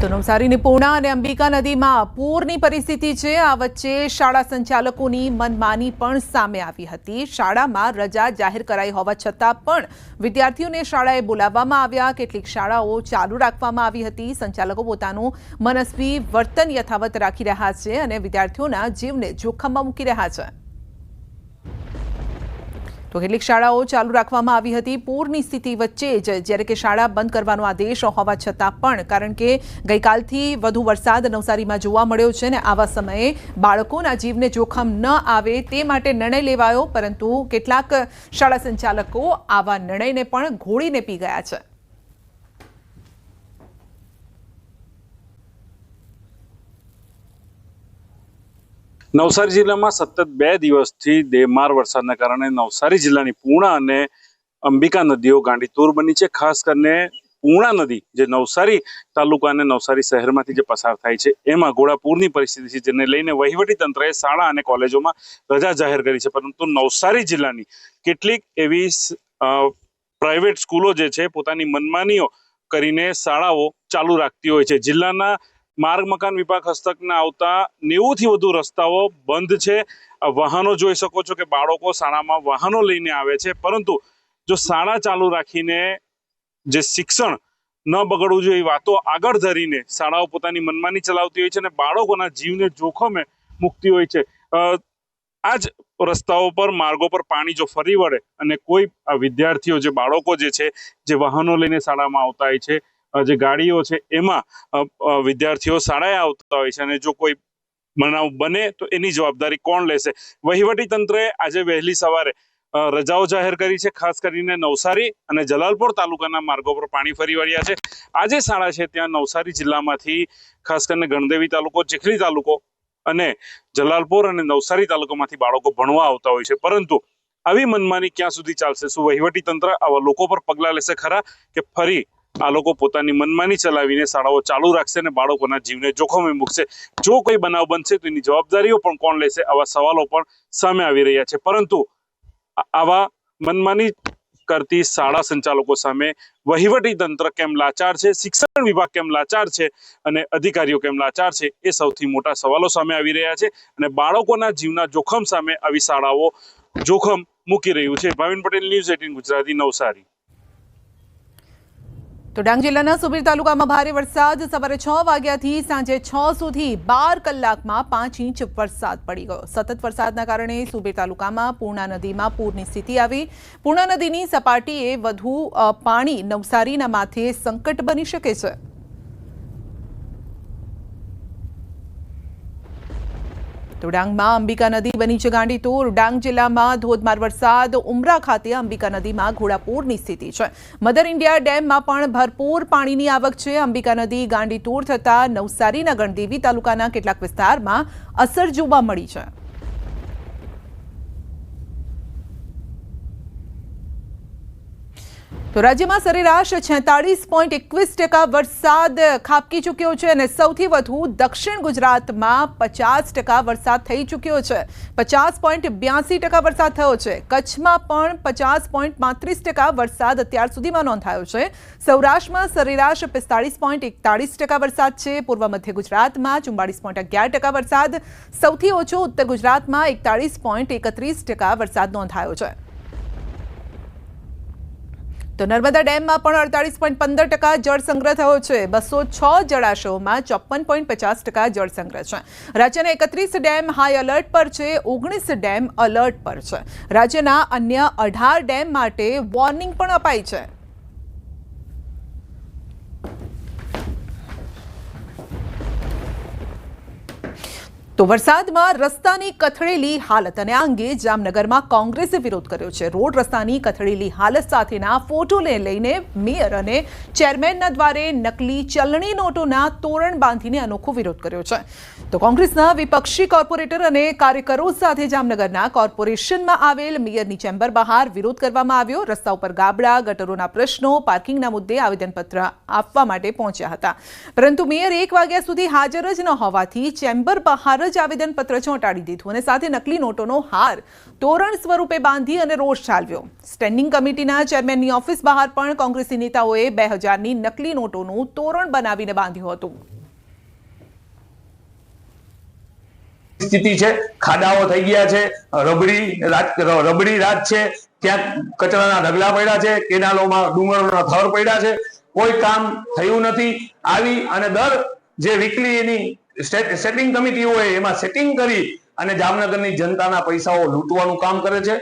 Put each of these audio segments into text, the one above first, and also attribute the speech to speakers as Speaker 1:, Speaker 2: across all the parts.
Speaker 1: તો નવસારીની પૂર્ણા અને અંબિકા નદીમાં પૂરની પરિસ્થિતિ છે। આ વચ્ચે શાળા સંચાલકોની મનમાની પણ સામે આવી હતી। શાળામાં રજા જાહેર કરાઈ હોવા છતાં પણ વિદ્યાર્થીઓને શાળાએ બોલાવવામાં આવ્યા। કેટલીક શાળાઓ ચાલુ રાખવામાં આવી હતી। સંચાલકો પોતાનું મનસ્વી વર્તન યથાવત રાખી રહ્યા છે અને વિદ્યાર્થીઓના જીવને જોખમમાં મૂકી રહ્યા છે। તો કેટલીક શાળાઓ ચાલુ રાખવામાં આવી હતી। પૂરની સ્થિતિ વચ્ચે જ જ્યારે કે શાળા બંધ કરવાનો આદેશ હોવા છતાં પણ કારણ કે ગઈકાલથી વધુ વરસાદ નવસારીમાં જોવા મળ્યો છે ને આવા સમયે બાળકોના જીવને જોખમ ન આવે તે માટે નિર્ણય લેવાયો, પરંતુ કેટલાક શાળા સંચાલકો આવા નિર્ણયને પણ ઘોળીને પી ગયા છે।
Speaker 2: નવસારી જિલ્લામાં સતત 2 દિવસથી ધોધમાર વરસાદના કારણે નવસારી જિલ્લાની પૂર્ણા અને અંબિકા નદીઓ ગાંડીતુર બની છે। ખાસ કરીને પૂર્ણા નદી જે નવસારી તાલુકા અને નવસારી શહેરમાંથી જે પસાર થાય છે એમાં ઘોડાપૂરની પરિસ્થિતિ છે, જેને લઈને વહીવટી તંત્રએ શાળા અને કોલેજોમાં રજા જાહેર કરી છે। પરંતુ નવસારી જિલ્લાની કેટલીક એવી પ્રાઇવેટ સ્કૂલો જે છે પોતાની મનમાનીઓ કરીને શાળાઓ ચાલુ રાખતી હોય છે। જિલ્લાના માર્ગ મકાન વિભાગ હસ્તકના આવતા 90 થી વધુ રસ્તાઓ બંધ છે। વાહનો જોઈ શકો છો કે બાળકો શાળામાં વાહનો લઈને આવે છે, પરંતુ જો શાળા ચાલુ રાખીને જે શિક્ષણ ન બગડવું જોઈએ એ વાતો આગળ ધરીને શાળાઓ પોતાની મનમાની ચલાવતી હોય છે અને બાળકોના જીવને જોખમે મૂકતી હોય છે। આ જ રસ્તાઓ પર માર્ગો પર પાણી જો ફરી વળે અને કોઈ વિદ્યાર્થીઓ જે બાળકો જે છે જે વાહનો લઈને શાળામાં આવતા હોય છે, જે ગાડીઓ છે એમાં વિદ્યાર્થીઓ શાળાએ આવતા હોય છે અને જો કોઈ બનાવ બને તો એની જવાબદારી કોણ લેશે? વહીવટી તંત્રએ આજે વહેલી સવારે રજાઓ જાહેર કરી છે। ખાસ કરીને નવસારી અને જલાલપોર તાલુકાના માર્ગો પર પાણી ફરી વળ્યા છે। આ જે શાળા છે ત્યાં નવસારી જિલ્લામાંથી ખાસ કરીને ગણદેવી તાલુકો, ચીખલી તાલુકો અને જલાલપોર અને નવસારી તાલુકામાંથી બાળકો ભણવા આવતા હોય છે, પરંતુ આવી મનમાની ક્યાં સુધી ચાલશે? શું વહીવટી તંત્ર આવા લોકો પર પગલાં લેશે ખરા કે ફરી આ લોકો પોતાની મનમાની ચલાવીને શાળાઓ ચાલુ રાખશે અને બાળકોના જીવને જોખમે મૂકશે? જો કોઈ બનાવ બનશે તો એની જવાબદારીઓ પણ કોણ લેશે? આવા સવાલો પણ સામે આવી રહ્યા છે। પરંતુ આવા મનમાની કરતી શાળા સંચાલકો સામે વહીવટી તંત્ર કેમ લાચાર છે, શિક્ષણ વિભાગ કેમ લાચાર છે અને અધિકારીઓ કેમ લાચાર છે, એ સૌથી મોટા સવાલો સામે આવી રહ્યા છે અને બાળકોના જીવના જોખમ સામે આવી શાળાઓ જોખમ મૂકી રહ્યું છે। ભાવિન પટેલ, ન્યૂઝ 18 ગુજરાતી, નવસારી।
Speaker 1: તો ડાંગ જિલ્લાના સુબીર તાલુકામાં ભારે વરસાદ। સવારે 6 વાગ્યાથી સાંજે 6 સુધી 12 કલાકમાં 5 ઇંચ વરસાદ પડી ગયો। સતત વરસાદના કારણે સુબીર તાલુકામાં પૂર્ણા નદીમાં પૂરની સ્થિતિ આવી। પૂર્ણા નદીની સપાટીએ વધુ પાણી નવસારીના માથે સંકટ બની શકે છે। તો ડાંગમાં અંબિકા નદી બની છે ગાંડીતુર। ડાંગ જિલ્લામાં ધોધમાર વરસાદ। ઉમરા ખાતે અંબિકા નદીમાં ઘોડાપૂરની સ્થિતિ છે। મધર ઇન્ડિયા ડેમમાં પણ ભરપૂર પાણીની આવક છે। અંબિકા નદી ગાંડીતુર થતા નવસારીના ગણદેવી તાલુકાના કેટલાક વિસ્તારમાં અસર જોવા મળી છે। તો રાજ્યમાં સરેરાશ 46.21% વરસાદ ખાબકી ચૂક્યો છે અને સૌથી વધુ દક્ષિણ ગુજરાતમાં 50% વરસાદ થઈ ચૂક્યો છે। 50.82% વરસાદ થયો છે। કચ્છમાં પણ 50.35% વરસાદ અત્યાર સુધીમાં નોંધાયો છે। સૌરાષ્ટ્રમાં સરેરાશ 45.41% વરસાદ છે। પૂર્વ મધ્ય ગુજરાતમાં 44.11% વરસાદ। સૌથી ઓછો ઉત્તર ગુજરાતમાં 41.31% વરસાદ નોંધાયો છે। તો નર્મદા ડેમમાં પણ 48.15% જળ સંગ્રહ થયો છે। 206 જળાશયોમાં 54.50% જળ સંગ્રહ છે। રાજ્યના 31 ડેમ હાઈ એલર્ટ પર છે। 19 ડેમ એલર્ટ પર છે। રાજ્યના અન્ય 18 ડેમ માટે વોર્નિંગ પણ અપાઈ છે। તો વરસાદમાં રસ્તાની કથળેલી હાલત અને આ અંગે જામનગરમાં કોંગ્રેસે વિરોધ કર્યો છે। રોડ રસ્તાની કથળેલી હાલત સાથેના ફોટોને લઈને મેયર અને ચેરમેનના દ્વારે નકલી ચલણી નોટોના તોરણ બાંધીને અનોખો વિરોધ કર્યો છે। તો કોંગ્રેસના વિપક્ષી કોર્પોરેટર અને કાર્યકરો સાથે જામનગરના કોર્પોરેશનમાં આવેલ મેયરની ચેમ્બર બહાર વિરોધ કરવામાં આવ્યો। રસ્તા ઉપર ગાબડા, ગટરોના પ્રશ્નો, પાર્કિંગના મુદ્દે આવેદનપત્ર આપવા માટે પહોંચ્યા હતા, પરંતુ મેયર 1 વાગ્યા સુધી હાજર જ ન હોવાથી ચેમ્બર બહાર જ આવેદનપત્ર ચોંટાડી દીધું અને સાથે નકલી નોટોનો હાર તોરણ સ્વરૂપે બાંધી અને રોષ ઠાલવ્યો. સ્ટેન્ડિંગ કમિટીના ચેરમેનની ઓફિસ બહાર પણ કોંગ્રેસી નેતાઓએ 2000ની નકલી નોટોનું તોરણ બનાવીને બાંધ્યું હતું.
Speaker 3: સ્થિતિ છે, ખાડાઓ થઈ ગયા છે, રબડી રાત છે, ત્યાં કચરાના ઢગલા પડ્યા છે, કેનાલોમાં ડુંગરોના થર પડ્યા છે, કોઈ કામ થયું નથી. આવી અને દર જે વીકલી એની સેટિંગ કમિટી હોય એમાં સેટિંગ કરી અને જામનગરની જનતાના પૈસાઓ લૂંટવાનું કામ કરે છે.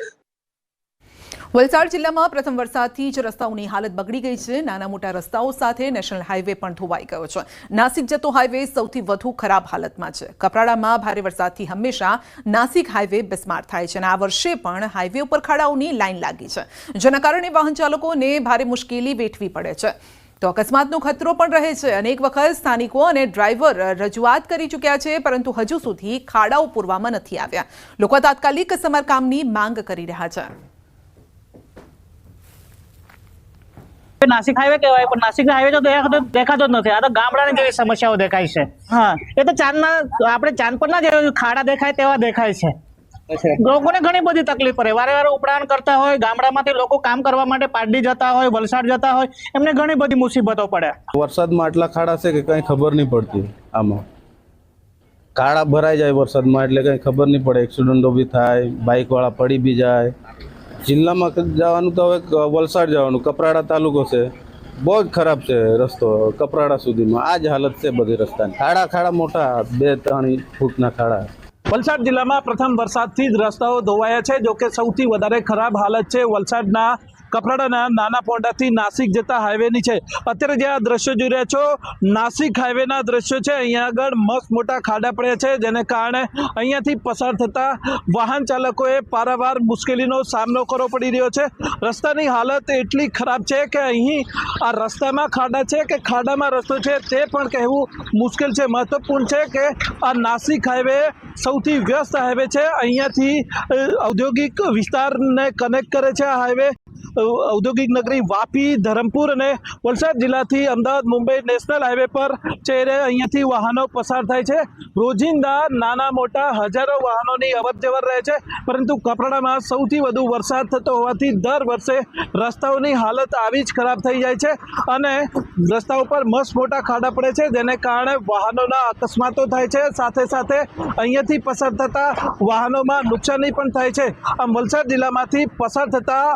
Speaker 1: વલસાડ જિલ્લામાં પ્રથમ વરસાદથી જ રસ્તાઓની હાલત બગડી ગઈ છે. નાના મોટા રસ્તાઓ સાથે નેશનલ હાઈવે પણ ધોવાઈ ગયો છે. નાસિક જતો હાઈવે સૌથી વધુ ખરાબ હાલતમાં છે. કપરાડામાં ભારે વરસાદથી હંમેશા નાસિક હાઈવે બિસ્માર થાય છે અને આ વર્ષે પણ હાઈવે ઉપર ખાડાઓની લાઈન લાગી છે, જેના કારણે વાહન ચાલકોને ભારે મુશ્કેલી વેઠવી પડે છે. તો અકસ્માતનો ખતરો પણ રહે છે. અનેક વખત સ્થાનિકો અને ડ્રાઈવર રજૂઆત કરી ચૂક્યા છે, પરંતુ હજુ સુધી ખાડાઓ પૂરવામાં નથી આવ્યા. લોકો તાત્કાલિક સમારકામની માંગ કરી રહ્યા છે.
Speaker 4: નાસિક હાઈવે કહેવાય, પણ નાસિક હાઈવે તો દેખાતો જ નથી. આ તો ગામડાની જેવી સમસ્યાઓ દેખાય છે. હા, એ તો આપણે ચાંદ પર ના જે ખાડા દેખાય તેવા દેખાય છે. લોકોને ઘણી બધી તકલીફ પડે. વારે વારે ઉપડાણ કરતા હોય, ગામડામાંથી લોકો કામ કરવા માટે પારડી જતા હોય, વલસાડ જતા હોય, એમને ઘણી બધી મુસીબતો પડે.
Speaker 5: વરસાદમાં આટલા ખાડા છે કે કઈ ખબર નહીં પડતી. આમાં ખાડા ભરાઈ જાય વરસાદમાં એટલે કઈ ખબર નહીં પડે. એક્સિડન્ટો બી થાય, બાઇક વાળા પડી બી જાય. જિલ્લામાં જવાનું તો હવે વલસાડ જવાનું, કપરાડા તાલુકો છે, બહુ જ ખરાબ છે રસ્તો. કપરાડા સુધીમાં આ જ હાલત છે બધી રસ્તાની. ખાડા મોટા 2-3 ફૂટના ખાડા.
Speaker 6: વલસાડ જિલ્લામાં પ્રથમ વરસાદથી જ રસ્તાઓ ધોવાયા છે. જોકે સૌથી વધારે ખરાબ હાલત છે વલસાડના કપરાડાના નાના પોંડાથી નાસિક જતા હાઈવેની છે. અત્યારે જે આ દ્રશ્યો જોઈ રહ્યા છો, નાસિક હાઈવેના દ્રશ્યો છે. અહીંયા આગળ મસ્ત મોટા ખાડા પડ્યા છે, જેને કારણે અહીંયાથી પસાર થતા વાહન ચાલકોએ પારાવાર મુશ્કેલીનો સામનો કરવો પડી રહ્યો છે. રસ્તાની હાલત એટલી ખરાબ છે કે અહીં આ રસ્તામાં ખાડા છે કે ખાડામાં રસ્તો છે તે પણ કહેવું મુશ્કેલ છે. મહત્વપૂર્ણ છે કે આ નાસિક હાઈવે સૌથી વ્યસ્ત હાઈવે છે. અહીંયાથી ઔદ્યોગિક વિસ્તારને કનેક્ટ કરે છે આ હાઈવે. ઔદ્યોગિક નગરી વાપી, ધરમપુર અને વલસાડ જિલ્લાથી અમદાવાદ, મુંબઈ નેશનલ હાઈવે પર છે. અહીંયાથી વાહનો પસાર થાય છે. રોજિંદા નાના મોટા હજારો વાહનોની અવરજવર રહે છે. પરંતુ કપરાડામાં સૌથી વધુ વરસાદ થતો હોવાથી દર વર્ષે રસ્તાઓની હાલત આવી જ ખરાબ થઈ જાય છે અને રસ્તાઓ પર મસ્ત મોટા ખાડા પડે છે, જેને કારણે વાહનોના અકસ્માતો થાય છે. સાથે સાથે અહીંયાથી પસાર થતા વાહનોમાં નુકસાની પણ થાય છે. આમ વલસાડ જિલ્લામાંથી પસાર થતા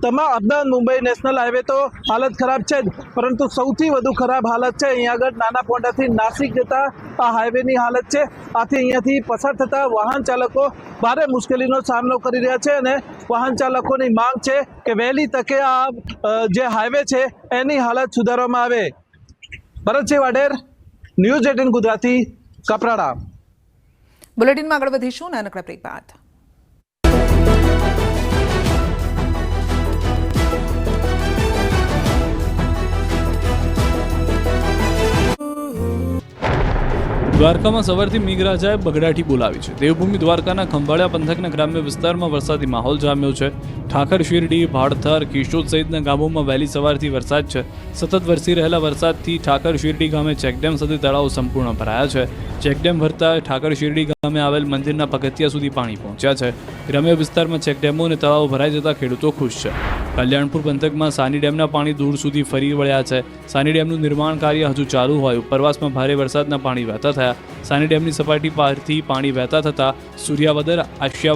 Speaker 6: તમામ અમદાવાદ મુંબઈ નેશનલ હાઈવે તો હાલત ખરાબ છે જ, પરંતુ સૌથી વધુ ખરાબ હાલત છે અહીંયા આગળ નાના પોંડાથી નાસિક જતા આ હાઈવેની હાલત છે. આથી અહીંયાથી પસાર થતા વાહન ચાલકો ભારે મુશ્કેલીનો સામનો કરી રહ્યા છે અને વાહન ચાલકોની માંગ છે કે વહેલી તકે આ જે હાઈવે છે એની હાલત સુધારવામાં આવે. ભરતસિંહ વાડેર, ન્યૂઝ 18 ગુજરાતી, કપરાડા.
Speaker 1: બુલેટિનમાં આગળ વધીશું નાનકડા બ્રેક બાદ.
Speaker 7: દ્વારકામાં સવારથી મેઘરાજાએ બગડાટી બોલાવી છે. દેવભૂમિ દ્વારકાના ખંભાળિયા પંથકના ગ્રામ્ય વિસ્તારમાં વરસાદી માહોલ જામ્યો છે. ઠાકર શિરડી, ભાડથર, કિશોદ સહિતના ગામોમાં વહેલી સવારથી વરસાદ છે. સતત વરસી રહેલા વરસાદથી ઠાકર શિરડી ગામે ચેકડેમ સુધી તળાવ સંપૂર્ણ ભરાયા છે. ચેકડેમ ભરતા ઠાકર શિરડી ગામે આવેલ મંદિરના પગથિયા સુધી પાણી પહોંચ્યા છે. ગ્રામ્ય વિસ્તારમાં ચેકડેમો અને તળાવો ભરાઈ જતા ખેડૂતો ખુશ છે. કલ્યાણપુર પંથકમાં સાની ડેમના પાણી દૂર સુધી ફરી વળ્યા છે. સાની ડેમનું નિર્માણ કાર્ય હજુ ચાલુ હોય ઉપરવાસમાં ભારે વરસાદના પાણી વહેતા થયા. સાની ડેમની સપાટી પરથી પાણી વહેતા થતા સૂર્યાવદર, આશિયા